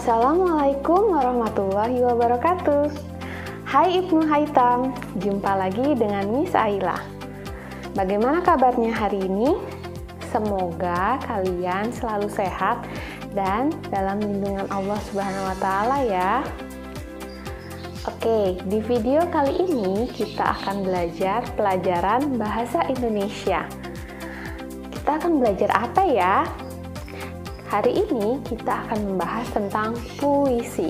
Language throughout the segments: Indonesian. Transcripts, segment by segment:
Assalamualaikum warahmatullahi wabarakatuh. Hai Ibnu Haitam, jumpa lagi dengan Miss Aila. Bagaimana kabarnya hari ini? Semoga kalian selalu sehat dan dalam lindungan Allah Subhanahu wa Ta'ala ya. Oke, di video kali ini kita akan belajar pelajaran bahasa Indonesia. Kita akan belajar apa ya? Hari ini kita akan membahas tentang puisi.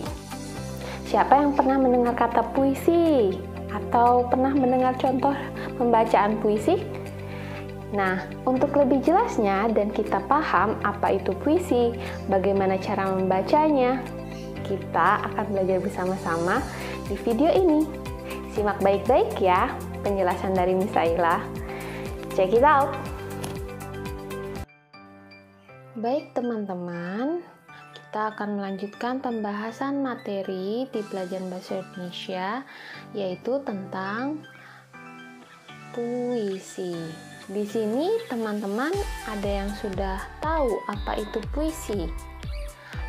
Siapa yang pernah mendengar kata puisi? Atau pernah mendengar contoh pembacaan puisi? Nah, untuk lebih jelasnya dan kita paham apa itu puisi, bagaimana cara membacanya, kita akan belajar bersama-sama di video ini. Simak baik-baik ya penjelasan dari Miss Aila. Check it out! Baik teman-teman, kita akan melanjutkan pembahasan materi di pelajaran bahasa Indonesia, yaitu tentang puisi. Di sini teman-teman ada yang sudah tahu apa itu puisi?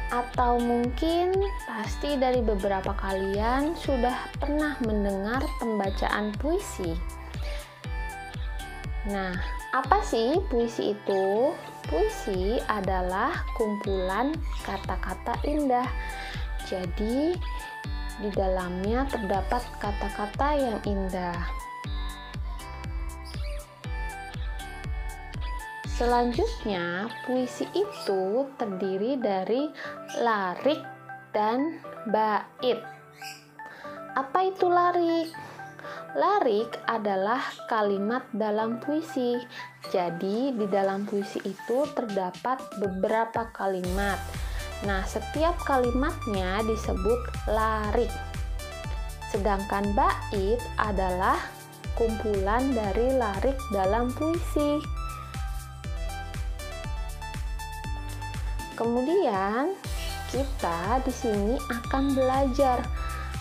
Atau mungkin pasti dari beberapa kalian sudah pernah mendengar pembacaan puisi. Nah, apa sih puisi itu? Puisi adalah kumpulan kata-kata indah. Jadi, di dalamnya terdapat kata-kata yang indah. Selanjutnya, puisi itu terdiri dari larik dan bait. Apa itu larik? Larik adalah kalimat dalam puisi. Jadi, di dalam puisi itu terdapat beberapa kalimat. Nah, setiap kalimatnya disebut larik. Sedangkan bait adalah kumpulan dari larik dalam puisi. Kemudian, kita di sini akan belajar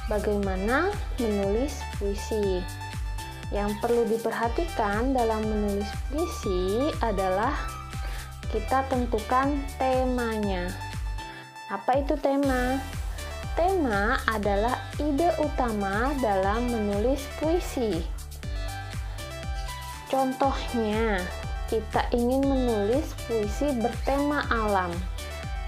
bagaimana menulis puisi. Yang perlu diperhatikan dalam menulis puisi adalah kita tentukan temanya. Apa itu tema? Tema adalah ide utama dalam menulis puisi. Contohnya, kita ingin menulis puisi bertema alam.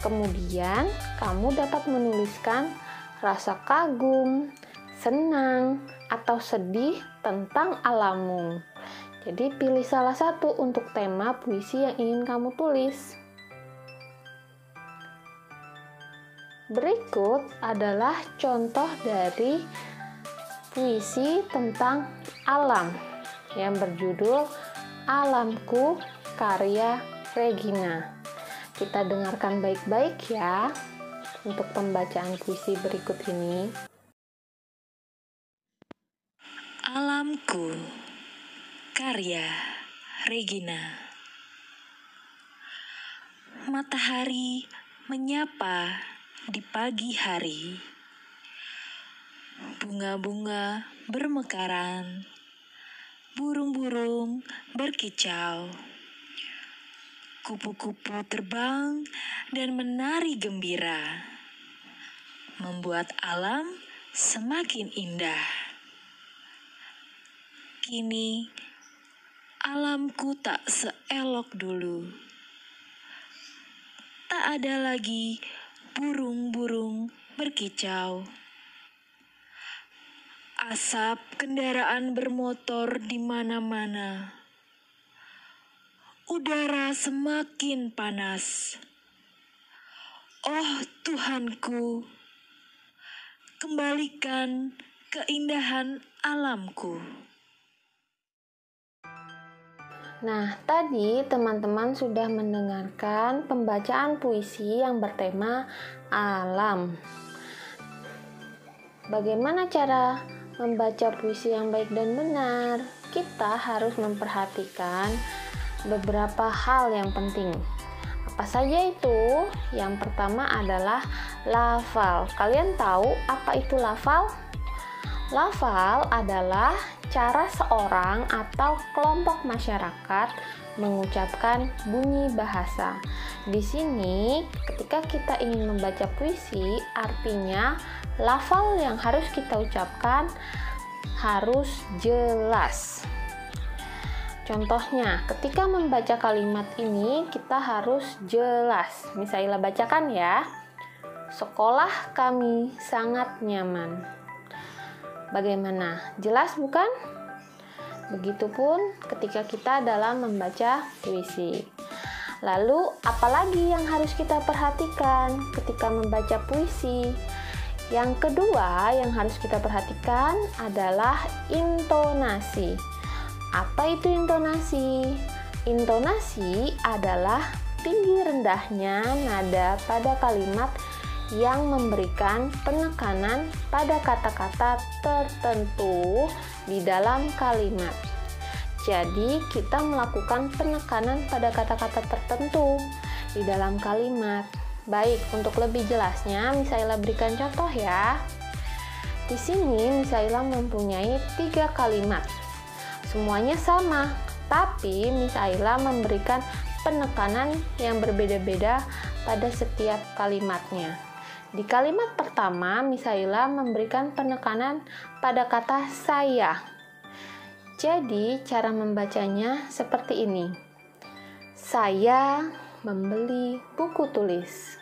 Kemudian, kamu dapat menuliskan rasa kagum, senang, atau sedih tentang alammu. Jadi pilih salah satu untuk tema puisi yang ingin kamu tulis. Berikut adalah contoh dari puisi tentang alam yang berjudul Alamku karya Regina. Kita dengarkan baik-baik ya untuk pembacaan puisi berikut ini. Alamku, karya Regina. Matahari menyapa di pagi hari. Bunga-bunga bermekaran, burung-burung berkicau. Kupu-kupu terbang dan menari gembira, membuat alam semakin indah. Kini, alamku tak seelok dulu. Tak ada lagi burung-burung berkicau. Asap kendaraan bermotor di mana-mana. Udara semakin panas. Oh Tuhanku, kembalikan keindahan alamku. Nah, tadi teman-teman sudah mendengarkan pembacaan puisi yang bertema alam. Bagaimana cara membaca puisi yang baik dan benar? Kita harus memperhatikan beberapa hal yang penting. Apa saja itu? Yang pertama adalah lafal. Kalian tahu apa itu lafal? Lafal adalah cara seorang atau kelompok masyarakat mengucapkan bunyi bahasa. Di sini, ketika kita ingin membaca puisi, artinya lafal yang harus kita ucapkan harus jelas. Contohnya, ketika membaca kalimat ini, kita harus jelas. Misalnya bacakan ya. Sekolah kami sangat nyaman. Bagaimana? Jelas bukan? Begitupun ketika kita dalam membaca puisi. Lalu, apalagi yang harus kita perhatikan ketika membaca puisi? Yang kedua yang harus kita perhatikan adalah intonasi. Apa itu intonasi? Intonasi adalah tinggi rendahnya nada pada kalimat yang memberikan penekanan pada kata-kata tertentu di dalam kalimat. Jadi, kita melakukan penekanan pada kata-kata tertentu di dalam kalimat. Baik, untuk lebih jelasnya, Misaila berikan contoh ya. Di sini, Misaila mempunyai 3 kalimat. Semuanya sama, tapi Misaila memberikan penekanan yang berbeda-beda pada setiap kalimatnya. Di kalimat pertama, Misaila memberikan penekanan pada kata saya. Jadi, cara membacanya seperti ini. Saya membeli buku tulis.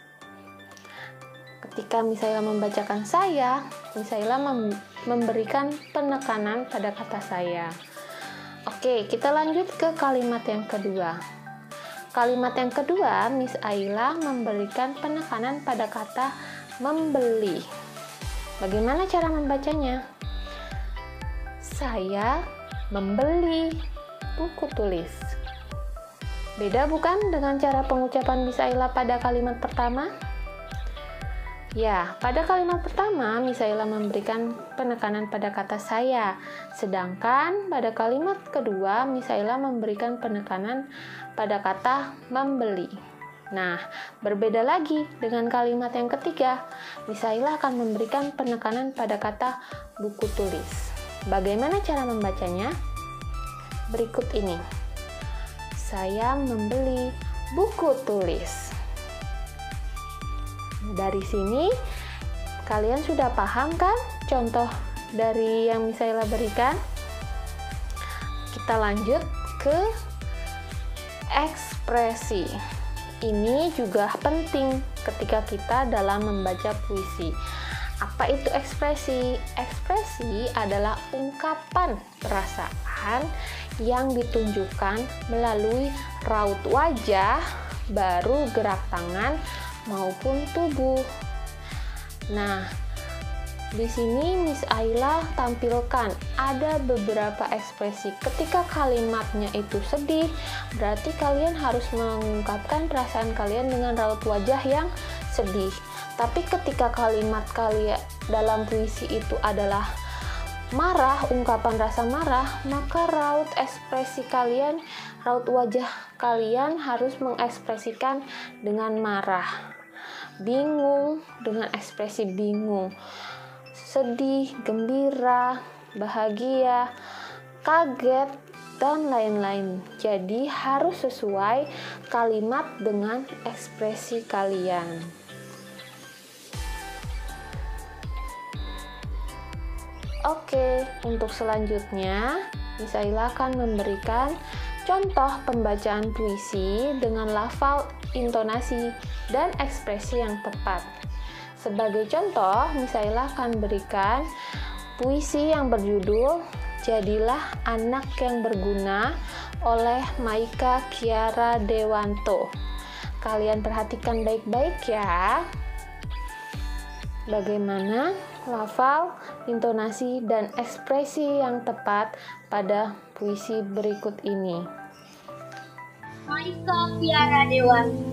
Ketika Misaila membacakan saya, Misaila memberikan penekanan pada kata saya. Oke, kita lanjut ke kalimat yang kedua. Kalimat yang kedua, Miss Aila memberikan penekanan pada kata membeli. Bagaimana cara membacanya? Saya membeli buku tulis. Beda bukan dengan cara pengucapan Miss Aila pada kalimat pertama? Ya, pada kalimat pertama Miss Aila memberikan penekanan pada kata saya, sedangkan pada kalimat kedua Miss Aila memberikan penekanan pada kata membeli. Nah, berbeda lagi dengan kalimat yang ketiga, Miss Aila akan memberikan penekanan pada kata buku tulis. Bagaimana cara membacanya? Berikut ini. Saya membeli buku tulis. Dari sini, kalian sudah paham kan contoh dari yang Miss Aila berikan? Kita lanjut ke ekspresi. Ini juga penting ketika kita dalam membaca puisi. Apa itu ekspresi? Ekspresi adalah ungkapan perasaan yang ditunjukkan melalui raut wajah, baru gerak tangan maupun tubuh. Nah, di sini Miss Aila tampilkan ada beberapa ekspresi. Ketika kalimatnya itu sedih, berarti kalian harus mengungkapkan perasaan kalian dengan raut wajah yang sedih. Tapi ketika kalimat kalian dalam puisi itu adalah marah, ungkapan rasa marah, maka raut ekspresi kalian, raut wajah kalian harus mengekspresikan dengan marah. Bingung dengan ekspresi bingung. Sedih, gembira, bahagia, kaget, dan lain-lain. Jadi harus sesuai kalimat dengan ekspresi kalian. Oke, untuk selanjutnya Miss Aila akan memberikan contoh pembacaan puisi dengan lafal, intonasi, dan ekspresi yang tepat. Sebagai contoh, Miss Aila akan berikan puisi yang berjudul Jadilah Anak yang Berguna oleh Maika Kiara Dewanto. Kalian perhatikan baik-baik ya. Bagaimana lafal, intonasi, dan ekspresi yang tepat pada puisi berikut ini. Maika Kiara Dewanto,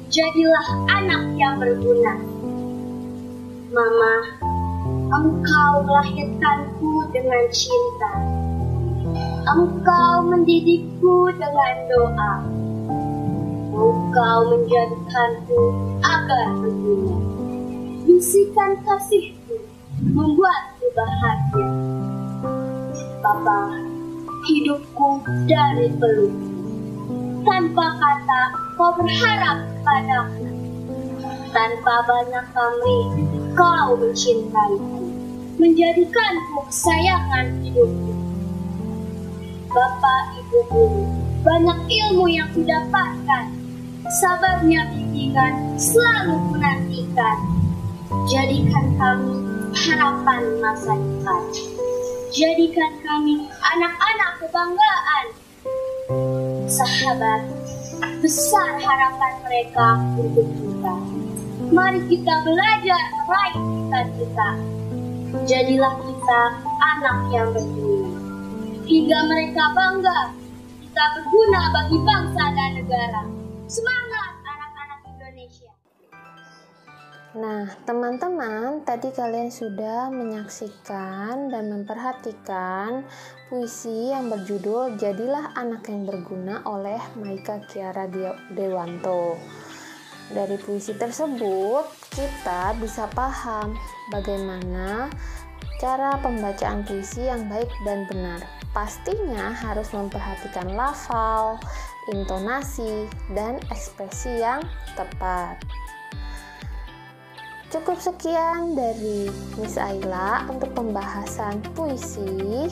jadilah anak yang berguna. Mama, Engkau melahirkanku dengan cinta. Engkau mendidikku dengan doa. Engkau menjadikanku agar berguna. Bisikan kasihku membuatku bahagia. Bapa, hidupku dari pelukmu. tanpa kata kau berharap padaku. Tanpa banyak pamrih, kau mencintaiku, menjadikanku kesayangan hidupku. Bapak Ibu Guru, banyak ilmu yang didapatkan, sabarnya bimbingan selalu menantikan. Jadikan kami harapan masa depan. Jadikan kami anak-anak kebanggaan. Sahabat, besar harapan mereka untuk kita. Mari kita belajar meraih cita-cita. Jadilah kita anak yang berguna. Hingga mereka bangga, kita berguna bagi bangsa dan negara. Semangat anak-anak Indonesia. Nah, teman-teman, tadi kalian sudah menyaksikan dan memperhatikan puisi yang berjudul Jadilah Anak yang Berguna oleh Maika Kiara Dewanto. Dari puisi tersebut, kita bisa paham bagaimana cara pembacaan puisi yang baik dan benar. Pastinya harus memperhatikan lafal, intonasi, dan ekspresi yang tepat. Cukup sekian dari Miss Aila untuk pembahasan puisi.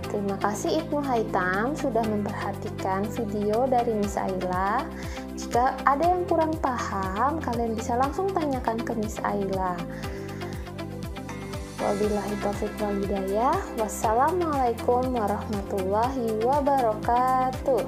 Terima kasih Ibnu Haitam sudah memperhatikan video dari Miss Aila. Jika ada yang kurang paham, kalian bisa langsung tanyakan ke Miss Aila. Wabillahi taufiq wal hidayah. Wassalamualaikum warahmatullahi wabarakatuh.